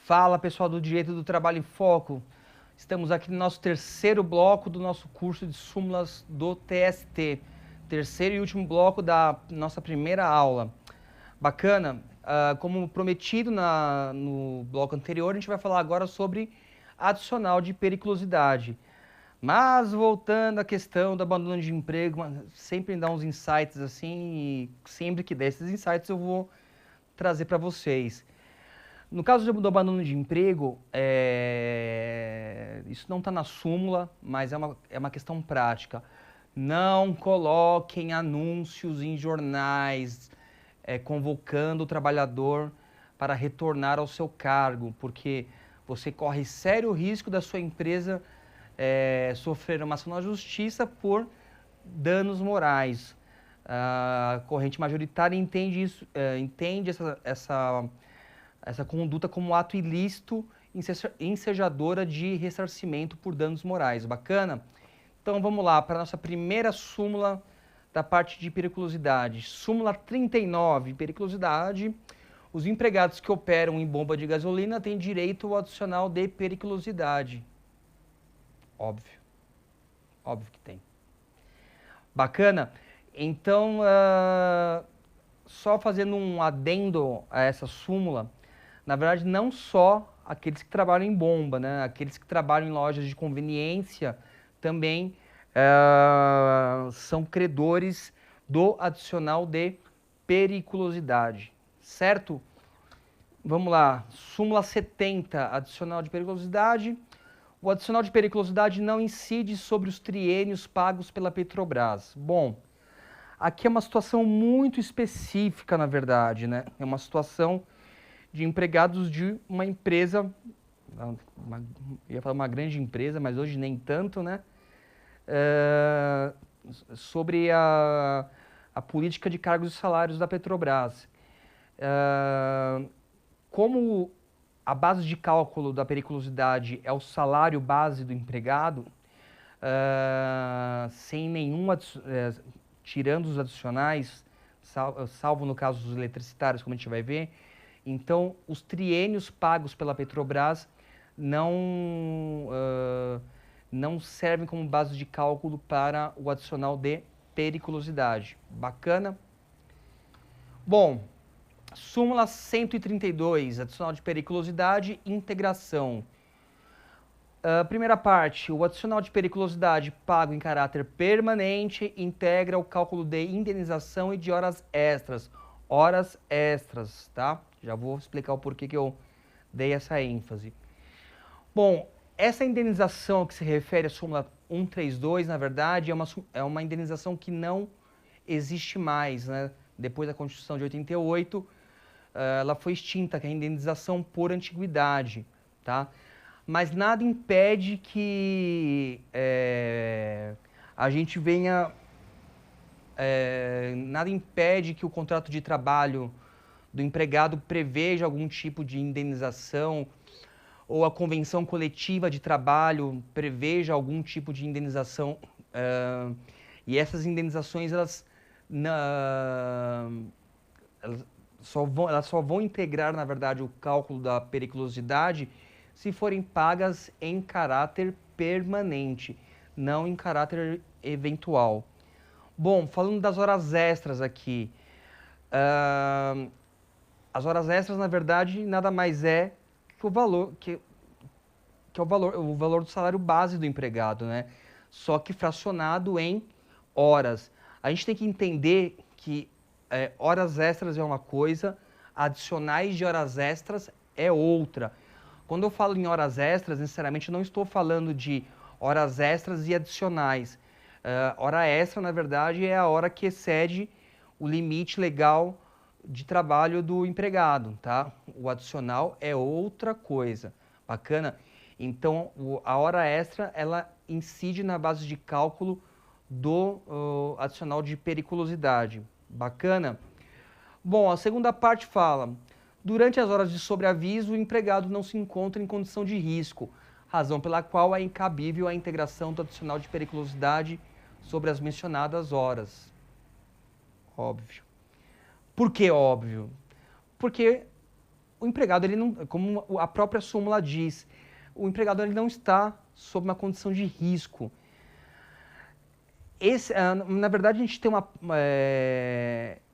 Fala pessoal do Direito do Trabalho em Foco, estamos aqui no nosso terceiro bloco do nosso curso de súmulas do TST, terceiro e último bloco da nossa primeira aula. Bacana, como prometido no bloco anterior, a gente vai falar agora sobre adicional de periculosidade. Mas voltando à questão do abandono de emprego, sempre dá uns insights assim, e sempre que der esses insights eu vou trazer para vocês. No caso do abandono de emprego, isso não está na súmula, mas é uma questão prática. Não coloquem anúncios em jornais convocando o trabalhador para retornar ao seu cargo, porque você corre sério risco da sua empresa sofrer uma ação na justiça por danos morais. A corrente majoritária entende isso, entende essa conduta como ato ilícito ensejadora de ressarcimento por danos morais. Bacana? Então vamos lá para a nossa primeira súmula da parte de periculosidade. Súmula 39, periculosidade. Os empregados que operam em bomba de gasolina têm direito ao adicional de periculosidade. Óbvio. Óbvio que tem. Bacana? Então, só fazendo um adendo a essa súmula, na verdade, não só aqueles que trabalham em bomba, né? Aqueles que trabalham em lojas de conveniência também são credores do adicional de periculosidade, certo? Vamos lá, súmula 70, adicional de periculosidade. O adicional de periculosidade não incide sobre os triênios pagos pela Petrobras. Bom, aqui é uma situação muito específica, na verdade, né? É uma situação de empregados de uma empresa, ia falar uma grande empresa, mas hoje nem tanto, né? Sobre a política de cargos e salários da Petrobras. Como a base de cálculo da periculosidade é o salário base do empregado, sem nenhum, tirando os adicionais, salvo no caso dos eletricitários, como a gente vai ver, então os triênios pagos pela Petrobras não servem como base de cálculo para o adicional de periculosidade. Bacana? Bom, súmula 132, adicional de periculosidade, integração. Primeira parte, o adicional de periculosidade pago em caráter permanente integra o cálculo de indenização e de horas extras. Horas extras, tá? Já vou explicar o porquê que eu dei essa ênfase. Bom, essa indenização que se refere à súmula 132, na verdade, é uma indenização que não existe mais, né? Depois da Constituição de 88, ela foi extinta, que é a indenização por antiguidade, tá? Mas nada impede que a gente venha... nada impede que o contrato de trabalho do empregado preveja algum tipo de indenização ou a convenção coletiva de trabalho preveja algum tipo de indenização e essas indenizações elas só vão integrar, na verdade, o cálculo da periculosidade se forem pagas em caráter permanente, não em caráter eventual. Bom, falando das horas extras aqui, as horas extras, na verdade, nada mais é que o valor, o valor do salário base do empregado, né? Só que fracionado em horas. A gente tem que entender que horas extras é uma coisa, adicionais de horas extras é outra. Quando eu falo em horas extras, necessariamente eu não estou falando de horas extras e adicionais. Hora extra, na verdade, é a hora que excede o limite legal de trabalho do empregado, tá? O adicional é outra coisa. Bacana? Então, a hora extra, ela incide na base de cálculo do adicional de periculosidade. Bacana? Bom, a segunda parte fala: durante as horas de sobreaviso, o empregado não se encontra em condição de risco, razão pela qual é incabível a integração do adicional de periculosidade sobre as mencionadas horas. Óbvio. Por que óbvio? Porque O empregado, ele não, como a própria súmula diz, o empregador ele não está sob uma condição de risco. Na verdade, a gente tem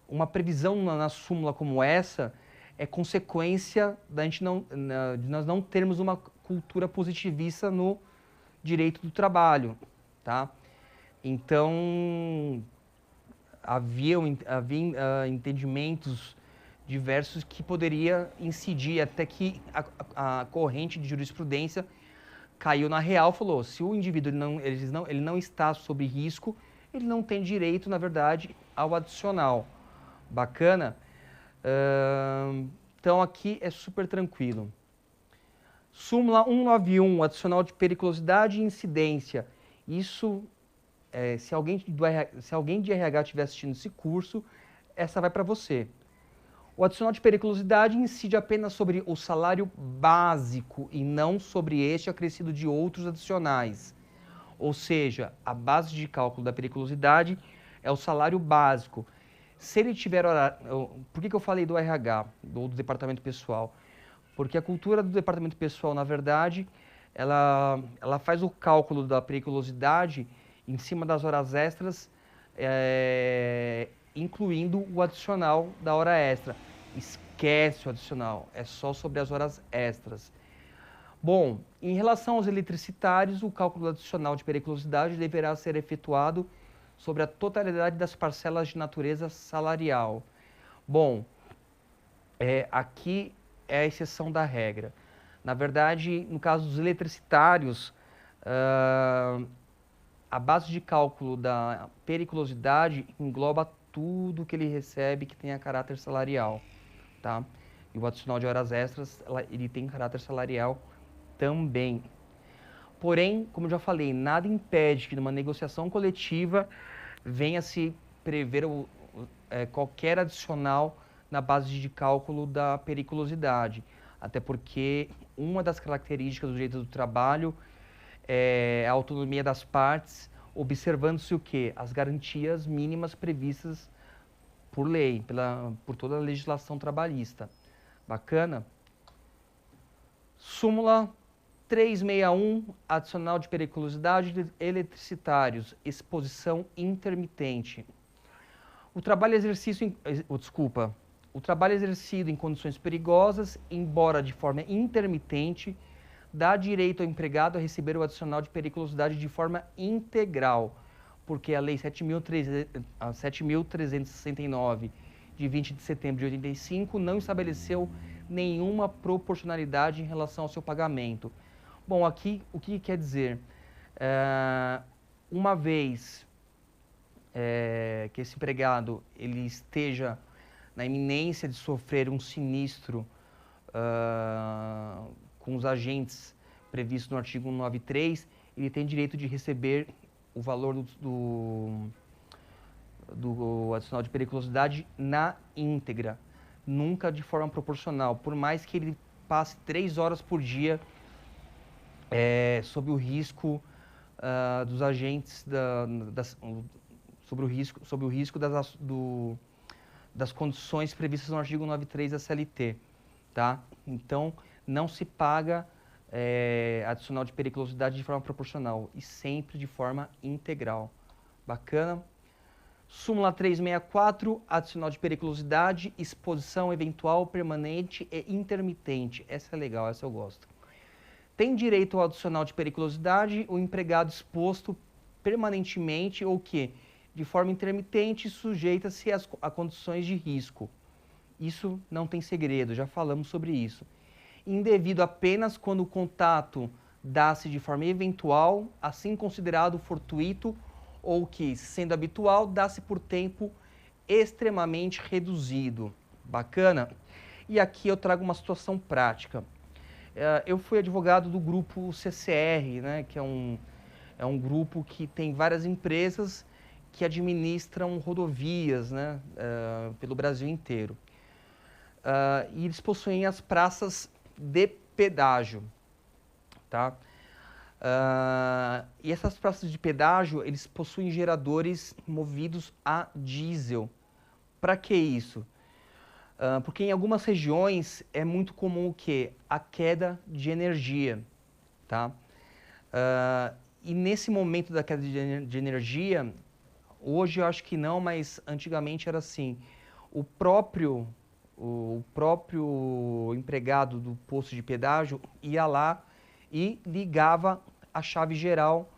uma previsão na súmula como essa, é consequência de nós não termos uma cultura positivista no direito do trabalho, tá? Então, havia entendimentos diversos que poderia incidir até que a corrente de jurisprudência caiu na real, falou, se o indivíduo ele não está sob risco, ele não tem direito, na verdade, ao adicional. Bacana? Então aqui é super tranquilo. Súmula 191, adicional de periculosidade e incidência. Isso, se alguém de RH estiver assistindo esse curso, essa vai para você. O adicional de periculosidade incide apenas sobre o salário básico e não sobre este acrescido de outros adicionais. Ou seja, a base de cálculo da periculosidade é o salário básico. Se ele tiver horário... Por que eu falei do RH, ou do departamento pessoal? Porque a cultura do departamento pessoal, na verdade, ela faz o cálculo da periculosidade em cima das horas extras, incluindo o adicional da hora extra. Esquece o adicional, é só sobre as horas extras. Bom, em relação aos eletricitários, o cálculo adicional de periculosidade deverá ser efetuado sobre a totalidade das parcelas de natureza salarial. Bom, aqui é a exceção da regra. Na verdade, no caso dos eletricitários, a base de cálculo da periculosidade engloba tudo que ele recebe que tenha caráter salarial, tá? E o adicional de horas extras, ele tem caráter salarial também. Porém, como eu já falei, nada impede que numa negociação coletiva venha se prever qualquer adicional na base de cálculo da periculosidade. Até porque uma das características do direito do trabalho é a autonomia das partes, observando-se o quê? As garantias mínimas previstas por lei, por toda a legislação trabalhista. Bacana? Súmula 361, adicional de periculosidade de eletricitários, exposição intermitente. O trabalho exercido em condições perigosas, embora de forma intermitente, dá direito ao empregado a receber o adicional de periculosidade de forma integral, porque a Lei 7.369, de 20 de setembro de 85, não estabeleceu nenhuma proporcionalidade em relação ao seu pagamento. Bom, aqui o que quer dizer? Uma vez que esse empregado ele esteja na iminência de sofrer um sinistro com os agentes previstos no artigo 193, ele tem direito de receber o valor do adicional de periculosidade na íntegra, nunca de forma proporcional, por mais que ele passe 3 horas por dia sob o risco dos agentes, sobre o risco das condições previstas no artigo 93 da CLT, tá? Então, não se paga adicional de periculosidade de forma proporcional e sempre de forma integral. Bacana? Súmula 364, adicional de periculosidade, exposição eventual, permanente e intermitente. Essa é legal, essa eu gosto. Tem direito ao adicional de periculosidade o empregado exposto permanentemente ou que, de forma intermitente, sujeita-se a condições de risco. Isso não tem segredo, já falamos sobre isso. Indevido apenas quando o contato dá-se de forma eventual, assim considerado fortuito, ou que, sendo habitual, dá-se por tempo extremamente reduzido. Bacana? E aqui eu trago uma situação prática. Eu fui advogado do grupo CCR, né, que é um grupo que tem várias empresas que administram rodovias, né, pelo Brasil inteiro. E eles possuem as praças de pedágio, tá? E essas praças de pedágio, eles possuem geradores movidos a diesel. Para que isso? Porque em algumas regiões é muito comum o quê? A queda de energia, tá? E nesse momento da queda de energia, hoje eu acho que não, mas antigamente era assim. O próprio, o próprio empregado do posto de pedágio ia lá e ligava a chave geral,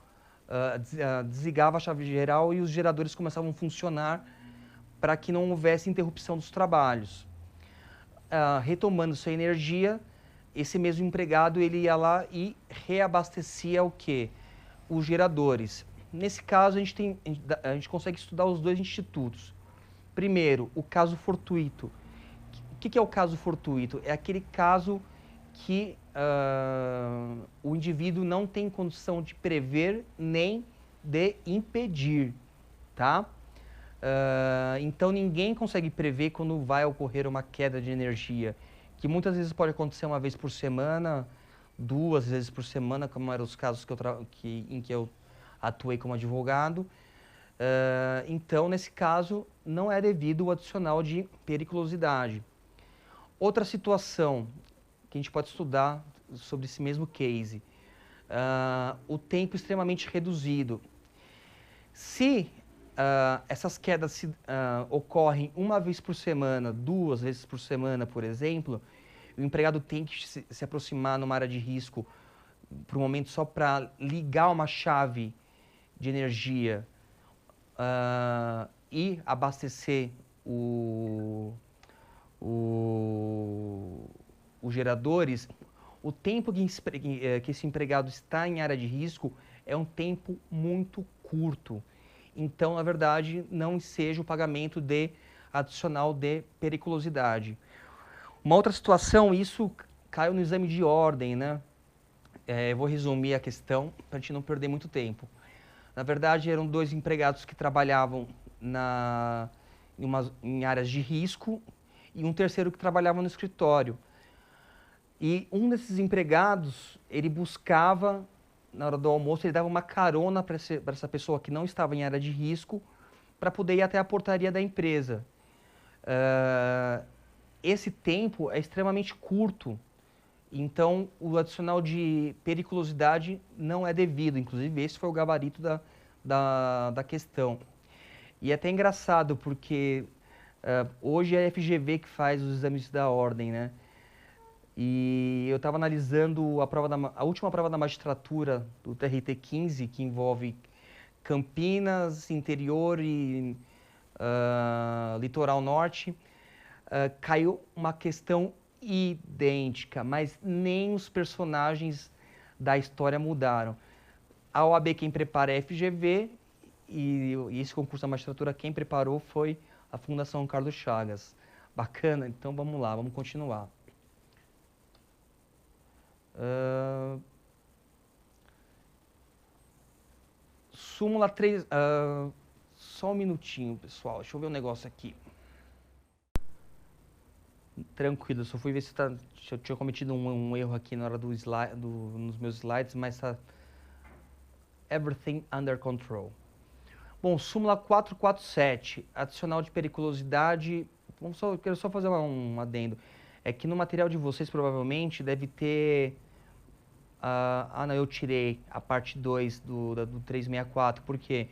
desligava a chave geral e os geradores começavam a funcionar para que não houvesse interrupção dos trabalhos. Retomando sua energia, esse mesmo empregado ele ia lá e reabastecia o quê? Os geradores. Nesse caso, a gente consegue estudar os dois institutos. Primeiro, o caso fortuito. O que é o caso fortuito? É aquele caso que o indivíduo não tem condição de prever nem de impedir, tá? Então ninguém consegue prever quando vai ocorrer uma queda de energia, que muitas vezes pode acontecer uma vez por semana, 2 vezes por semana, como eram os casos em que eu atuei como advogado. Então, nesse caso, não é devido o adicional de periculosidade. Outra situação que a gente pode estudar sobre esse mesmo case, o tempo extremamente reduzido. Se essas quedas ocorrem uma vez por semana, 2 vezes por semana, por exemplo, o empregado tem que se aproximar numa área de risco por um momento só para ligar uma chave de energia e abastecer os geradores, o tempo que esse empregado está em área de risco é um tempo muito curto. Então, na verdade, não seja o pagamento de adicional de periculosidade. Uma outra situação, isso caiu no exame de ordem, né? Eu vou resumir a questão para a gente não perder muito tempo. Na verdade, eram 2 empregados que trabalhavam em áreas de risco e um terceiro que trabalhava no escritório. E um desses empregados, ele buscava, na hora do almoço, ele dava uma carona para essa pessoa que não estava em área de risco para poder ir até a portaria da empresa. Esse tempo é extremamente curto, então o adicional de periculosidade não é devido. Inclusive, esse foi o gabarito da questão. E é até engraçado, porque hoje é a FGV que faz os exames da ordem, né? E eu estava analisando a última prova da magistratura do TRT 15, que envolve Campinas, interior e litoral norte. Caiu uma questão idêntica, mas nem os personagens da história mudaram. A OAB quem prepara é a FGV e esse concurso da magistratura quem preparou foi a Fundação Carlos Chagas. Bacana? Então vamos lá, vamos continuar. Súmula 3. Só um minutinho, pessoal. Deixa eu ver um negócio aqui. Tranquilo, só fui ver se eu tinha cometido um erro aqui na hora nos meus slides, mas tá everything under control. Bom, súmula 447, adicional de periculosidade. Quero só fazer um adendo. É que no material de vocês provavelmente deve ter. Não, eu tirei a parte 2 do 364, porque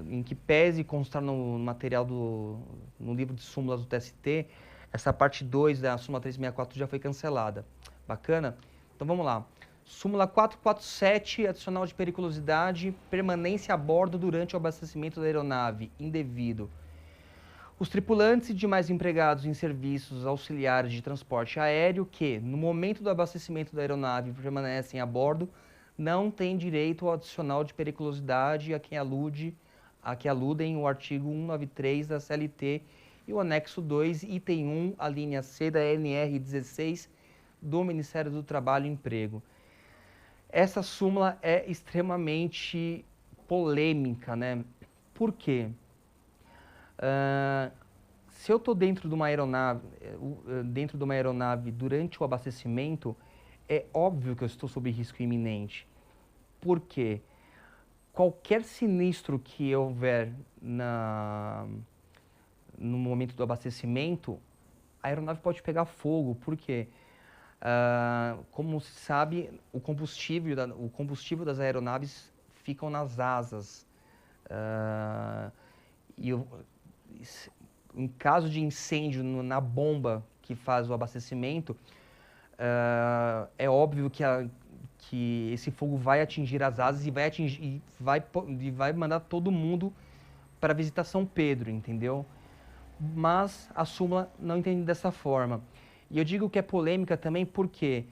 em que pese constar no material no livro de súmulas do TST, essa parte 2 da súmula 364 já foi cancelada. Bacana? Então vamos lá. Súmula 447, adicional de periculosidade, permanência a bordo durante o abastecimento da aeronave, indevido. Os tripulantes e demais empregados em serviços auxiliares de transporte aéreo que, no momento do abastecimento da aeronave, permanecem a bordo, não têm direito ao adicional de periculosidade a que aludem o artigo 193 da CLT e o anexo 2, item 1, a linha C da NR 16 do Ministério do Trabalho e Emprego. Essa súmula é extremamente polêmica, né? Por quê? Se eu estou dentro de uma aeronave durante o abastecimento, é óbvio que eu estou sob risco iminente. Por quê? Qualquer sinistro que houver no momento do abastecimento, a aeronave pode pegar fogo. Por quê? Como se sabe, o combustível das aeronaves ficam nas asas. E em caso de incêndio na bomba que faz o abastecimento, é óbvio que esse fogo vai atingir as asas e vai mandar todo mundo para visitar São Pedro, entendeu? Mas a súmula não entende dessa forma. E eu digo que é polêmica também porque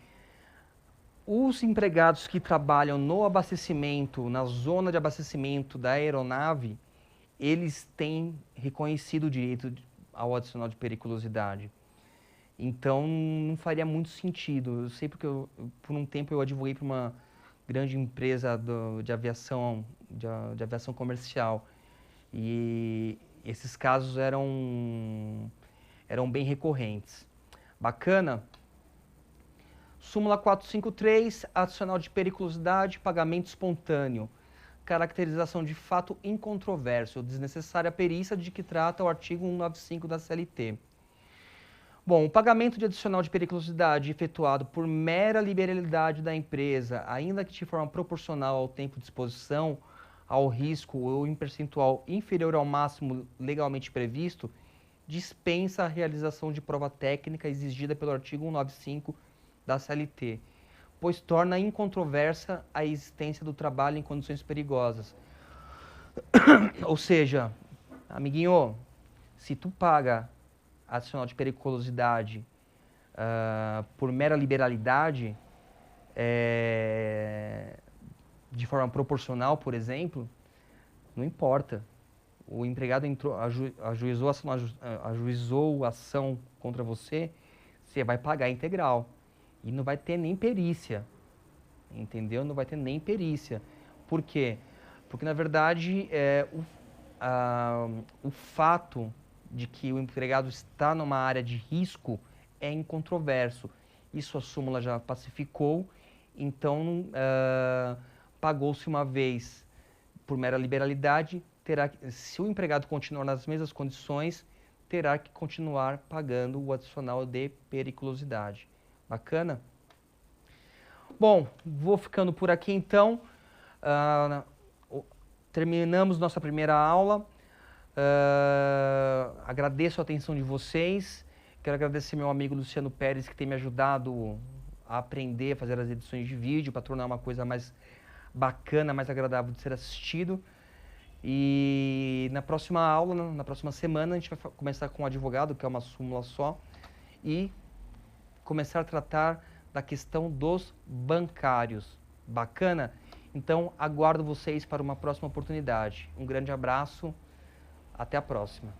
os empregados que trabalham no abastecimento, na zona de abastecimento da aeronave, eles têm reconhecido o direito ao adicional de periculosidade. Então, não faria muito sentido. Eu sei porque por um tempo eu advoguei para uma grande empresa de aviação comercial. E esses casos eram bem recorrentes. Bacana? Súmula 453, adicional de periculosidade, pagamento espontâneo. Caracterização de fato incontroverso, desnecessária perícia de que trata o artigo 195 da CLT. Bom, o pagamento de adicional de periculosidade efetuado por mera liberalidade da empresa, ainda que de forma proporcional ao tempo de exposição ao risco ou em percentual inferior ao máximo legalmente previsto, dispensa a realização de prova técnica exigida pelo artigo 195 da CLT, pois torna incontroversa a existência do trabalho em condições perigosas. Ou seja, amiguinho, se tu paga adicional de periculosidade por mera liberalidade, de forma proporcional, por exemplo, não importa. O empregado ajuizou a ação contra você, você vai pagar integral. E não vai ter nem perícia, entendeu? Não vai ter nem perícia. Por quê? Porque, na verdade, o fato de que o empregado está numa área de risco é incontroverso. Isso a súmula já pacificou, então pagou-se uma vez por mera liberalidade, se o empregado continuar nas mesmas condições, terá que continuar pagando o adicional de periculosidade. Bacana? Bom, vou ficando por aqui então. Terminamos nossa primeira aula. Agradeço a atenção de vocês. Quero agradecer meu amigo Luciano Pérez, que tem me ajudado a aprender a fazer as edições de vídeo, para tornar uma coisa mais bacana, mais agradável de ser assistido. E na próxima aula, na próxima semana, a gente vai começar com o advogado, que é uma súmula só, e começar a tratar da questão dos bancários. Bacana? Então, aguardo vocês para uma próxima oportunidade. Um grande abraço, até a próxima.